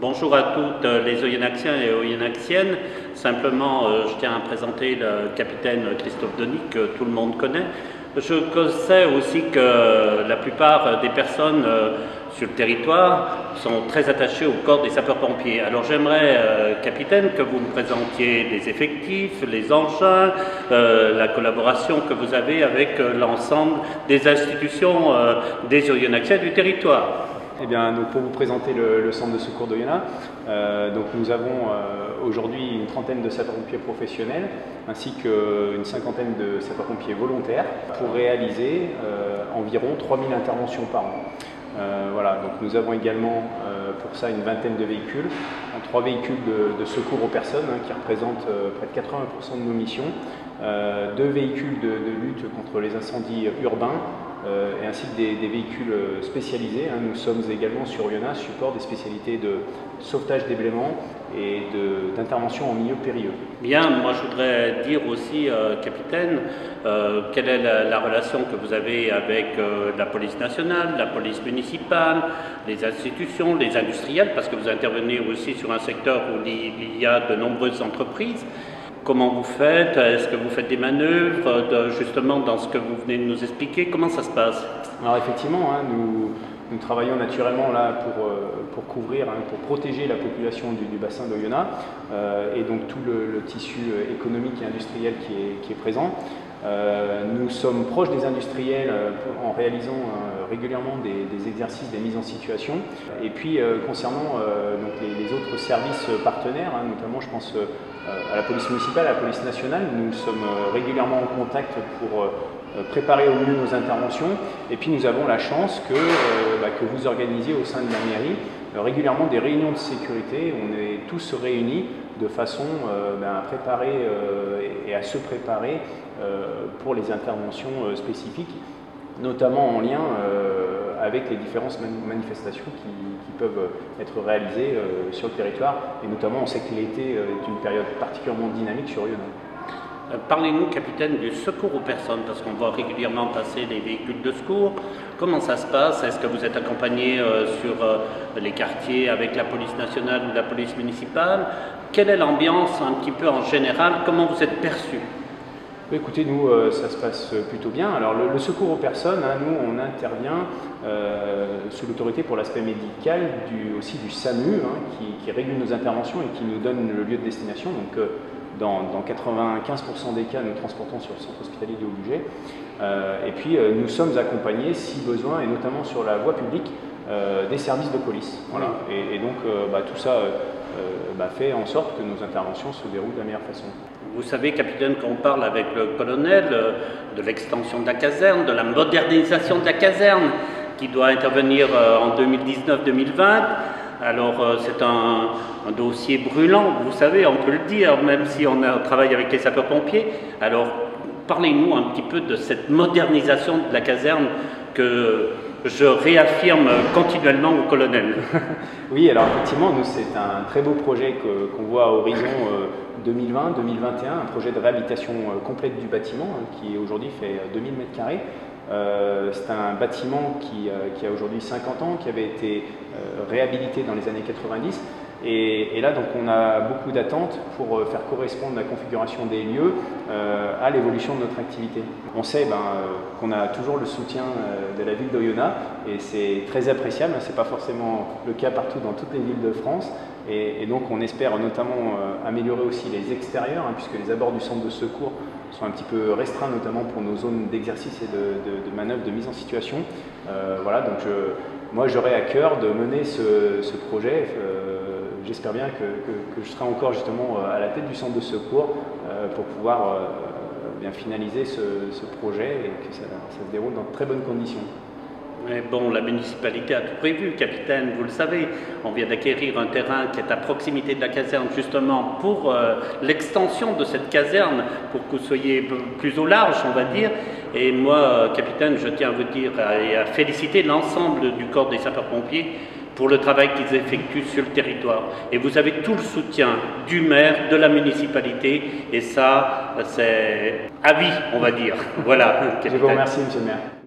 Bonjour à toutes les Oyonnaxiens et Oyonnaxiennes. Simplement, je tiens à présenter le capitaine Christophe Denis, que tout le monde connaît. Je sais aussi que la plupart des personnes sur le territoire sont très attachées au corps des sapeurs-pompiers. Alors j'aimerais, capitaine, que vous me présentiez les effectifs, les engins, la collaboration que vous avez avec l'ensemble des institutions des Oyonnaxiens du territoire. Eh bien, donc pour vous présenter le centre de secours d'Oyonnax, donc nous avons aujourd'hui une trentaine de sapeurs-pompiers professionnels ainsi qu'une cinquantaine de sapeurs-pompiers volontaires pour réaliser environ 3000 interventions par an. Voilà, donc nous avons également pour ça une vingtaine de véhicules, 3 véhicules de secours aux personnes qui représentent près de 80% de nos missions, 2 véhicules de lutte contre les incendies urbains, et ainsi que des véhicules spécialisés. Nous sommes également sur Oyonnax, support des spécialités de sauvetage d'éléments et d'intervention en milieu périlleux. Bien, moi je voudrais dire aussi, capitaine, quelle est la relation que vous avez avec la police nationale, la police municipale, les institutions, les industriels, parce que vous intervenez aussi sur un secteur où il y a de nombreuses entreprises. Comment vous faites? Est-ce que vous faites des manœuvres justement dans ce que vous venez de nous expliquer? Comment ça se passe? Alors effectivement, nous travaillons naturellement là pour couvrir, pour protéger la population du bassin d'Oyonnax et donc tout le tissu économique et industriel qui est présent. Nous sommes proches des industriels en réalisant régulièrement des exercices, des mises en situation. Et puis concernant donc les autres services partenaires, notamment je pense à la police municipale, à la police nationale, nous sommes régulièrement en contact pour préparer au mieux nos interventions. Et puis nous avons la chance que vous organisiez au sein de la mairie régulièrement des réunions de sécurité. On est tous réunis de façon à préparer et à se préparer pour les interventions spécifiques, notamment en lien avec les différentes manifestations qui peuvent être réalisées sur le territoire. Et notamment, on sait que l'été est une période particulièrement dynamique sur Oyonnax. Parlez-nous, capitaine, du secours aux personnes, parce qu'on voit régulièrement passer les véhicules de secours. Comment ça se passe? Est-ce que vous êtes accompagné sur les quartiers avec la police nationale ou la police municipale? Quelle est l'ambiance un petit peu en général? Comment vous êtes perçu? Écoutez, nous, ça se passe plutôt bien. Alors, le secours aux personnes, nous, on intervient sous l'autorité pour l'aspect médical aussi du SAMU, qui régule nos interventions et qui nous donne le lieu de destination. Donc, dans 95% des cas, nous transportons sur le centre hospitalier de Haut-Budget. Et puis, nous sommes accompagnés, si besoin, et notamment sur la voie publique, des services de police. Voilà. Et donc, tout ça fait en sorte que nos interventions se déroulent de la meilleure façon. Vous savez, capitaine, qu'on parle avec le colonel de l'extension de la caserne, de la modernisation de la caserne, qui doit intervenir en 2019-2020. Alors, c'est un dossier brûlant, vous savez, on peut le dire, même si on travaille avec les sapeurs-pompiers. Alors, parlez-nous un petit peu de cette modernisation de la caserne que je réaffirme continuellement au colonel. Oui, alors effectivement, nous, c'est un très beau projet qu'on voit à horizon 2020-2021, un projet de réhabilitation complète du bâtiment qui aujourd'hui fait 2000 m². C'est un bâtiment qui a aujourd'hui 50 ans, qui avait été réhabilité dans les années 90. Et là, donc, on a beaucoup d'attentes pour faire correspondre la configuration des lieux à l'évolution de notre activité. On sait qu'on a toujours le soutien de la ville d'Oyonnax et c'est très appréciable. Ce n'est pas forcément le cas partout dans toutes les villes de France. Et donc, on espère notamment améliorer aussi les extérieurs, puisque les abords du centre de secours sont un petit peu restreints, notamment pour nos zones d'exercice et de manœuvre, de mise en situation. Voilà, donc moi, j'aurai à cœur de mener ce projet. J'espère bien que je serai encore justement à la tête du centre de secours pour pouvoir bien finaliser ce projet et que ça se déroule dans de très bonnes conditions. Mais bon, la municipalité a tout prévu, capitaine, vous le savez. On vient d'acquérir un terrain qui est à proximité de la caserne justement pour l'extension de cette caserne, pour que vous soyez plus au large, on va dire. Et moi, capitaine, je tiens à vous dire et à féliciter l'ensemble du corps des sapeurs-pompiers pour le travail qu'ils effectuent sur le territoire. Et vous avez tout le soutien du maire, de la municipalité, et ça, c'est à vie, on va dire. Voilà, capitaine. Je vous remercie, monsieur le maire.